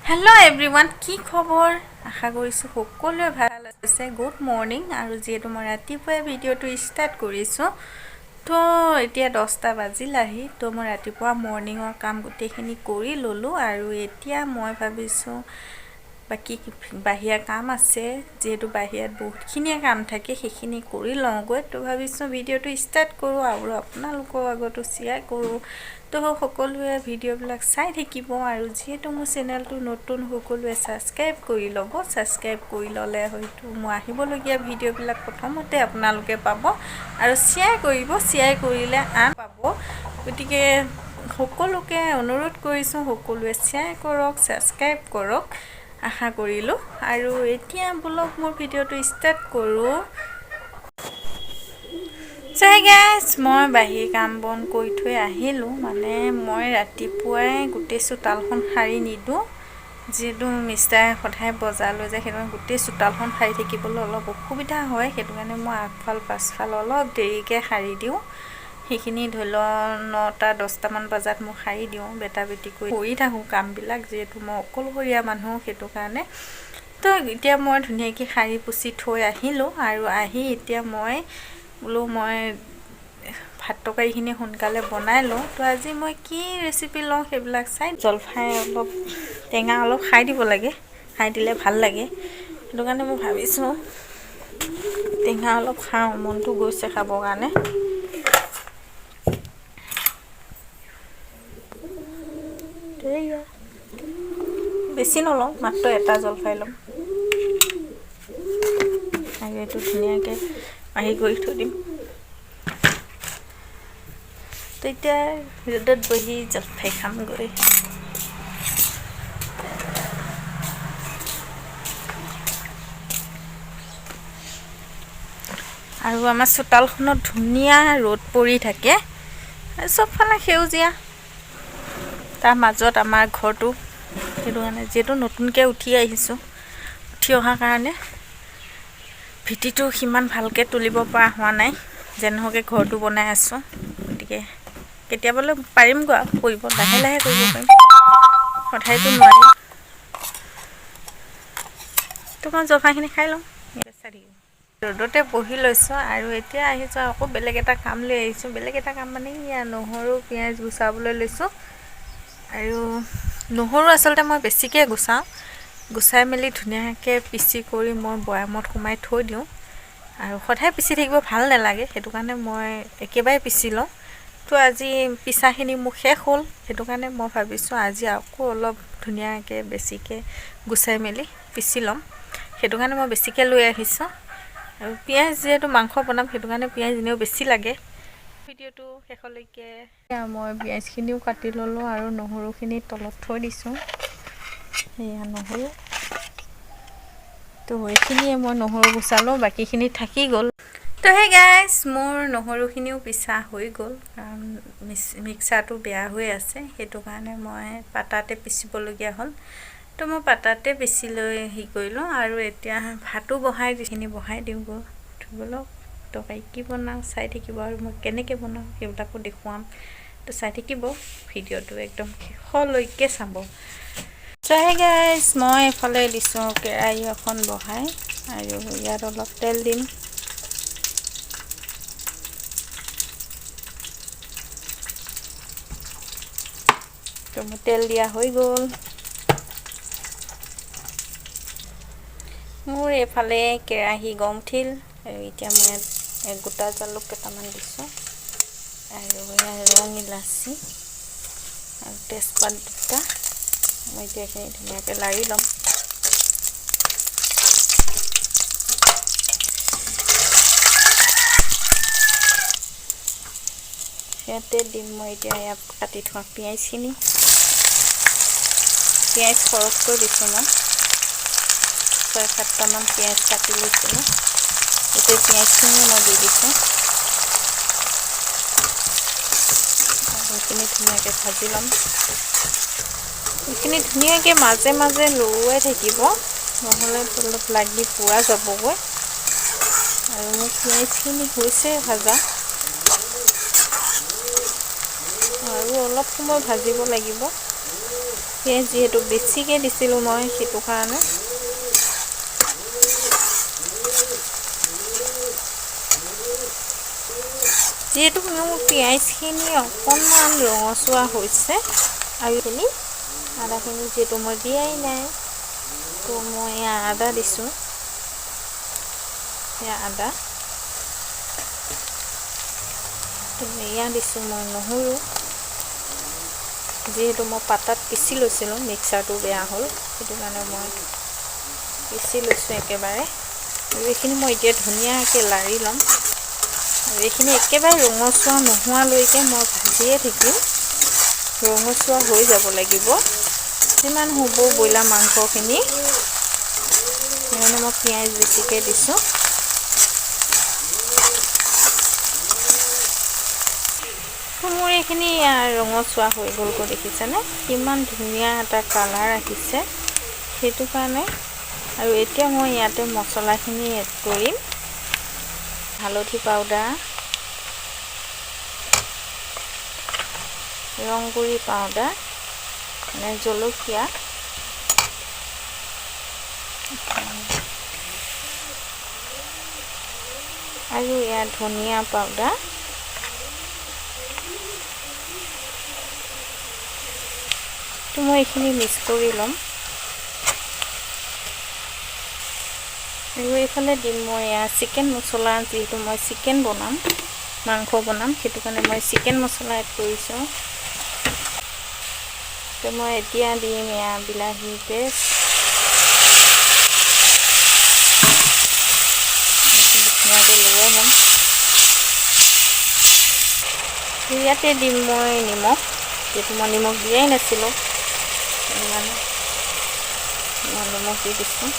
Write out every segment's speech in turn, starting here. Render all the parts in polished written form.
Hello everyone, কি খবৰ? আশা কৰিছো সকলোৱে ভাল আছে। গুড মৰ্নিং আৰু যেটো মই ৰাতিপুৱা ভিডিওটো ষ্টাৰ্ট কৰিছো। তো এতিয়া 10টা বাজিলাহি। তো মই ৰাতিপুৱা মৰ্নিংৰ কাম গোটেইখিনি কৰি ললো আৰু এতিয়া মই ভাবিছো বাকি বাহিৰা কাম আছে যেটো বাহিৰত বহুতখিনি কাম থাকে সেইখিনি কৰি লওঁগৈ। তো ভাবিছো ভিডিওটো ষ্টাৰ্ট কৰো আৰু আপোনালোকৰ আগতো শেয়াৰ কৰো। তো সকলোৱে ভিডিওবিলাক চাই থাকিব আৰু যেটো মোৰ চেনেলটো নতুন সকলোৱে সাবস্ক্ৰাইব কৰি ল'ব। সাবস্ক্ৰাইব কৰি ল'লে হয়তো মই আহিবলগীয়া ভিডিওবিলাক প্ৰথমতে আপোনালোকে পাব আৰু শেয়াৰ কৰিব। শেয়াৰ কৰিলে আন পাব। গতিকে সকলোকে অনুৰোধ কৰিছো সকলোৱে শেয়াৰ কৰক, সাবস্ক্ৰাইব কৰক। আশা কৰিলো আৰু এতিয়া ব্লগ মোৰ ভিডিওটো ষ্টাৰ্ট কৰো। গাইস মই বাহিৰ কাম বন কৰি থৈ আহিলো। মানে মই ৰাতিপুৱাই গোটেই চোতালখন সাৰি নিদো যেটো মিষ্টাৰ সদায় বজাৰ লৈ যায়। সেইটো গোটেই চোতালখন সাৰি থাকিবলৈ অলপ অসুবিধা হয়। সেইটো কাৰণে মই আগফাল পাছফাল অলপ দেৰিকৈ সাৰি দিওঁ। সেইখিনি ধৰি ল 9টা 10টা মান বজাত মই সাৰি দিওঁ। বেটা বেটি কৰি থাকো কামবিলাক যেটো মই অকলশৰীয়া মানুহ সেইটো কাৰণে। তো এতিয়া মই ধুনীয়াকৈ সাৰি পুছি থৈ আহিলো আৰু আহি এতিয়া মই বোলো মই ভাত তৰকাৰীখিনি সোনকালে বনাই লওঁ। তো আজি মই কি ৰেচিপি লওঁ সেইবিলাক চাই জলফাই অলপ টেঙা অলপ খাই দিব লাগে। খাই দিলে ভাল লাগে। সেইটো কাৰণে মই ভাবিছো টেঙা অলপ খাওঁ, মনটো গৈছে খাবৰ কাৰণে। বেছি নলওঁ, মাত্ৰ এটা জলফাই ল'ম আৰু এইটো ধুনীয়াকৈ আহি কৰি থৈ দিম। তো এতিয়া ৰ'দত বহি জলফাই খামগৈ। আৰু আমাৰ চোতালখনত ধুনীয়া ৰ'দ পৰি থাকে। চবফালে সেউজীয়া। তাৰ মাজত আমাৰ ঘৰটো সেইটো কাৰণে যেটো নতুনকৈ উঠি আহিছো। উঠি অহাৰ কাৰণে ভিটিটো সিমান ভালকৈ তুলিব পৰা হোৱা নাই। যেনহকে ঘৰটো বনাই আছো। গতিকে কেতিয়াবলৈ পাৰিম গৈ কৰিব, লাহে লাহে কৰিব পাৰিম। সদায়তো নোৱাৰিম। তো মই জলফাইখিনি খাই লওঁ। ৰ'দতে বহি লৈছো আৰু এতিয়া আহিছো আকৌ বেলেগ এটা কাম লৈ আহিছো। বেলেগ এটা কাম মানে নহৰু পিয়াজ গুচাবলৈ লৈছো। আৰু নহৰু আচলতে মই বেছিকৈ গুচাওঁ। গুচাই মেলি ধুনীয়াকৈ পিচি কৰি মই বয়ামত সোমাই থৈ দিওঁ। আৰু সদায় পিচি থাকিব ভাল নালাগে। সেইটো কাৰণে মই একেবাৰে পিচি লওঁ। তো আজি পিচাখিনি মোৰ শেষ হ'ল। সেইটো কাৰণে মই ভাবিছো আজি আকৌ অলপ ধুনীয়াকৈ বেছিকৈ গুচাই মেলি পিচি ল'ম। সেইটো কাৰণে মই বেছিকৈ লৈ আহিছো। আৰু পিয়াজ যেটো মাংস বনাম সেইটো কাৰণে পিয়াজ এনেও বেছি লাগে। ভিডিওটো শেষলৈকে মই পিয়াজখিনিও কাটি ল'লো আৰু নহৰুখিনি তলত থৈ দিছো। এয়া নহৰু। তো এইখিনিয়ে মই নহৰু গুচালো, বাকিখিনি থাকি গ'ল। তো গাইস মোৰ নহৰুখিনিও পিছা হৈ গ'ল। কাৰণ মিক্সাৰটো বেয়া হৈ আছে। সেইটো কাৰণে মই পাতাতে পিচিবলগীয়া হ'ল। তো মই পাতাতে পিচি লৈ কৰিলো আৰু এতিয়া ভাতো বহাই দিওঁ গৈ। ধুবলৈ তৰকাৰী কি বনাওঁ চাই থাকিব আৰু মই কেনেকৈ বনাওঁ সেইবিলাকো দেখুৱাম। তো চাই থাকিব ভিডিওটো একদম শেষলৈকে চাব। গাইস মই এফালে দিছো কেৰাহী এখন বহাই আৰু ইয়াত অলপ তেল দিম। তো মোৰ তেল দিয়া হৈ গ'ল। মোৰ এফালে কেৰাহী গৰম উঠিল আৰু এতিয়া মই গোটা জালুক কেইটামান দিছো আৰু ৰং ইলাচি আৰু তেজপাত দুটা। মই এতিয়া এইখিনি ধুনীয়াকৈ লাৰি ল'ম। ইয়াতে দিম মই এতিয়া ইয়াত কাটি থোৱা পিঁয়াজখিনি। পিঁয়াজ সৰহকৈ দিছো মই। 6-7টামান পিঁয়াজ কাটি লৈছিলোঁ। গোটেই পিঁয়াজখিনি মই দি দিছোঁ। এইখিনি ধুনীয়াকৈ ভাজি ল'ম। এইখিনি ধুনীয়াকৈ মাজে মাজে লৰোৱাই থাকিব, নহ'লে অলপ লাগি পোৱা যাবগৈ। আৰু মোৰ পিঁয়াজখিনি হৈছে ভাজা। আৰু অলপ সময় ভাজিব লাগিব। পিঁয়াজ যিহেতু বেছিকৈ দিছিলোঁ মই সেইটো কাৰণে যিহেতু মোৰ পিঁয়াজখিনি অকণমান ৰঙচুৱা হৈছে আৰু আদাখিনি যিহেতু মই দিয়াই নাই তো মই আদা দিছোঁ আদা এয়া দিছোঁ মই নহৰু যিহেতু মই পাতাত পিচি লৈছিলোঁ মিক্সাৰটো বেয়া হ'ল সেইটো কাৰণে মই পিচি লৈছোঁ একেবাৰে আৰু এইখিনি মই এতিয়া ধুনীয়াকৈ লাৰি ল'ম আৰু এইখিনি একেবাৰে ৰঙচুৱা নোহোৱালৈকে মই ভাজিয়ে থাকিম ৰঙচুৱা হৈ যাব লাগিব যিমান হ'ব ব্ৰইলাৰ মাংসখিনি সেইকাৰণে মই পিঁয়াজ বেছিকৈ দিছোঁ মোৰ এইখিনি ৰঙচুৱা হৈ গ'লগৈ দেখিছেনে কিমান ধুনীয়া এটা কালাৰ আহিছে সেইটো কাৰণে আৰু এতিয়া মই ইয়াতে মছলাখিনি এড কৰিম হালধি পাউডাৰ ৰংগুৰি পাউডাৰ মানে জলকীয়া আৰু ইয়াত ধনিয়া পাউডাৰ তো মই এইখিনি মিক্স কৰি ল'ম আৰু এইফালে দিম মই চিকেন মছলা যিহেতু মই চিকেন বনাম মাংস বনাম সেইটো কাৰণে মই চিকেন মছলা এড কৰিছোঁ তো মই এতিয়া দিম বিলাহী পেষ্ট ধুনীয়াকৈ লগাই ল'ম ইয়াতে দিম মই নিমখ যিহেতু মই নিমখ দিয়াই নাছিলোঁ মানে মই নিমখ দি দিছোঁ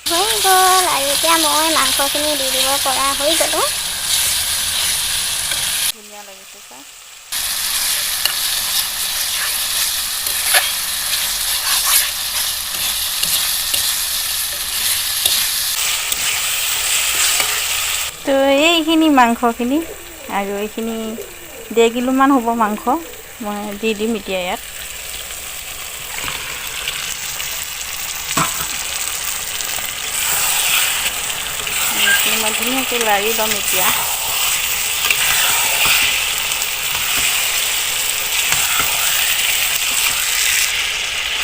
হৈ গ'ল আৰু এতিয়া মই মাংসখিনি দি দিব পৰা হৈ গ'লোঁ ধুনীয়া লাগিছে চাই তো এইখিনি মাংসখিনি আৰু এইখিনি 1.5 কিলোমান হ'ব মাংস মই দি দিম এতিয়া ইয়াত মই ধুনীয়াকৈ লাৰি ল'ম এতিয়া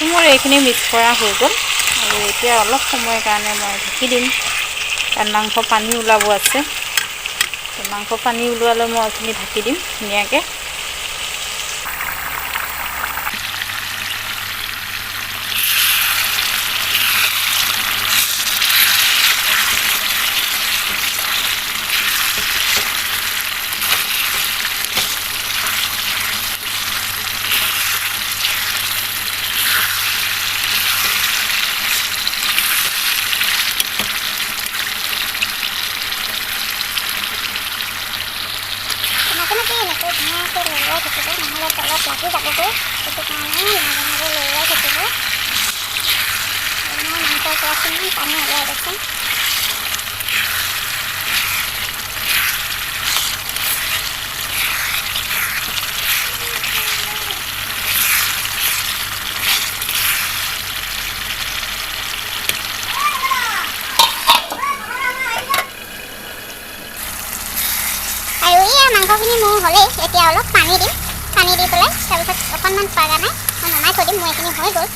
মোৰ এইখিনি মিক্স কৰা হৈ গ'ল আৰু এতিয়া অলপ সময়ৰ কাৰণে মই ঢাকি দিম কাৰণ মাংস পানী ওলাব আছে মাংস পানী ওলোৱালৈ মই এইখিনি ঢাকি দিম ধুনীয়াকৈ নহ'লে তলত লাগি যাবগৈ সেইটো কাৰণে মাজে লৰাই থাকিব মই মাংসৰ পৰা কিমান পানী ওলাই গৈছে আৰু এই মাংসখিনি মোৰ হ'লেই এতিয়া অলপ পানী দিম পানী দি পেলাই তাৰপিছত অকণমান পাৰা নাই মই নমাই থৈ দিম মোৰ এইখিনি হৈ গ'ল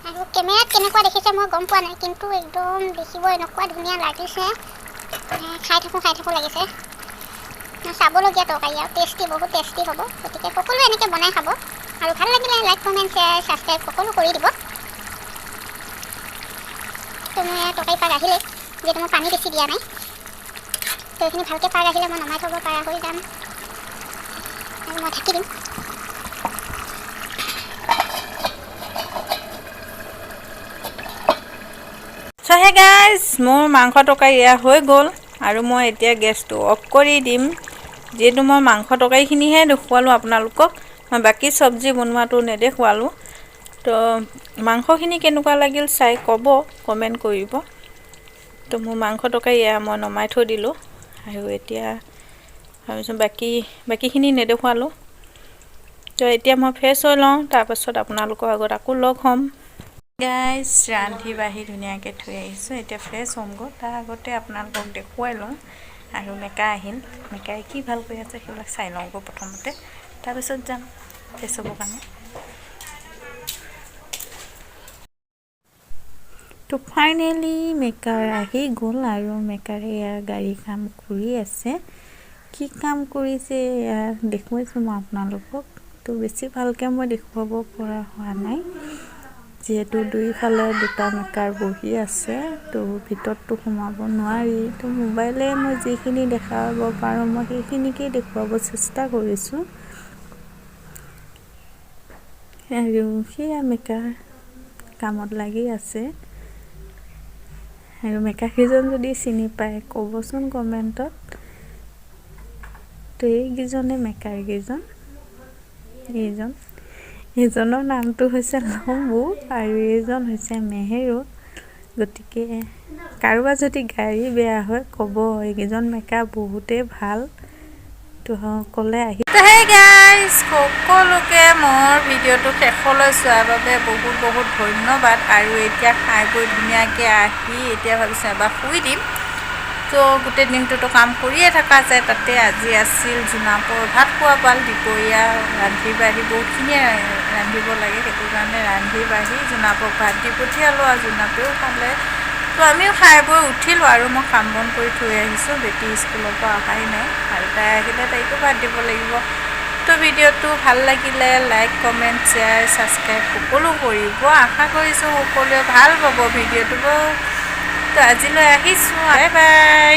আৰু কেমেৰাত কেনেকুৱা দেখিছে মই গম পোৱা নাই কিন্তু একদম দেখিব এনেকুৱা ধুনীয়া লাগিছে খাই থাকোঁ লাগিছে চাবলগীয়া তৰকাৰী আৰু টেষ্টি বহুত টেষ্টি হ'ব গতিকে সকলোৱে এনেকৈ বনাই খাব আৰু ভাল লাগিলে লাইক কমেণ্ট শ্বেয়াৰ ছাবস্ক্ৰাইব সকলো কৰি দিব তো মই তৰকাৰী পাক আহিলে যিহেতু মই পানী বেছি দিয়া নাই তো এইখিনি ভালকৈ পাক আহিলে মই নমাই থ'ব পৰা হৈ যাম আৰু মই ঢাকি দিম So hey guys, মোৰ মাংস তৰকাৰী এয়া হৈ গ'ল আৰু মই এতিয়া গেছটো অফ কৰি দিম যেহেতু মই মাংস তৰকাৰীখিনিহে দেখুৱালোঁ আপোনালোকক বাকী চব্জি বনোৱাটো নেদেখুৱালোঁ। তো মাংসখিনি কেনেকুৱা লাগিল চাই ক'ব, কমেণ্ট কৰিব। তো মোৰ মাংস তৰকাৰী এয়া মই নমাই থৈ দিলোঁ। আৰু এতিয়া ভাবিছোঁ বাকীখিনি নেদেখুৱালোঁ। তো এতিয়া মই ফ্ৰেছ হৈ লওঁ, তাৰপাছত আপোনালোকৰ আগত আকৌ লগ হ'ম। গাইজ ৰান্ধি বাঢ়ি ধুনীয়াকৈ থৈ আহিছোঁ, এতিয়া ফ্ৰেছ হ'মগৈ। তাৰ আগতে আপোনালোকক দেখুৱাই লওঁ। আৰু মেকা আহিল, মেকাই কি ভাল কৰি আছে সেইবিলাক চাই লওঁগৈ প্ৰথমতে, তাৰপিছত যাম ফ্ৰেছ হ'বৰ কাৰণে। তো ফাইনেলি মেকাৰ আহি গ'ল আৰু মেকাৰে ইয়াৰ গাড়ী কাম কৰি আছে। কি কাম কৰিছে এয়া দেখুৱাইছোঁ মই আপোনালোকক। তো বেছি ভালকৈ মই দেখুৱাব পৰা হোৱা নাই, যিহেতু দুইফালে দুটা মেকাৰ বহি আছে। তো ভিতৰততো সোমাব নোৱাৰি। তো মোবাইলে মই যিখিনি দেখাব পাৰোঁ মই সেইখিনিকেই দেখুৱাব চেষ্টা কৰিছোঁ। আৰু সেয়া মেকাৰ কামত লাগি আছে। আৰু মেকাকেইজন যদি চিনি পায় ক'বচোন কমেণ্টত। তো এইকেইজনে মেকাৰকেইজন। এইজনৰ নামটো হৈছে লম্বু আৰু এইজন হৈছে মেহেৰু। গতিকে কাৰোবাৰ যদি গাড়ী বেয়া হয় ক'ব, এইকেইজন মেকাৰ বহুতেই ভাল। তো ক'লে আহি হে গাইজ, সকলোকে মোৰ ভিডিঅ'টো শেষলৈ চোৱাৰ বাবে বহুত বহুত ধন্যবাদ। আৰু এতিয়া খাই বৈ ধুনীয়াকৈ আহি এতিয়া ভাবিছোঁ এবাৰ শুই দিম। তো গোটেই দিনটোতো কাম কৰিয়ে থকা যায়, তাতে আজি আছিল জোনাপৰ ভাত খোৱা পাল। দুপৰীয়া ৰান্ধি বাঢ়ি বহুতখিনিয়ে ৰান্ধিব লাগে, সেইটো কাৰণে ৰান্ধি বাঢ়ি জোনাপক ভাত দি পঠিয়ালোঁ আৰু জোনাপেও খালে। তো আমিও খাই বৈ উঠিলোঁ আৰু মই কাম বন কৰি থৈ আহিছোঁ। বেটি স্কুলৰ পৰা অহাই নাই আৰু তাই আহিলে তাইকো ভাত দিব লাগিব। তো ভিডিঅ'টো ভাল লাগিলে লাইক, কমেণ্ট, শ্বেয়াৰ, ছাবস্ক্ৰাইব সকলো কৰিব। আশা কৰিছোঁ সকলোৱে ভাল পাব ভিডিঅ'টো। তো আজিলৈ আহিছোঁ, বাই বাই।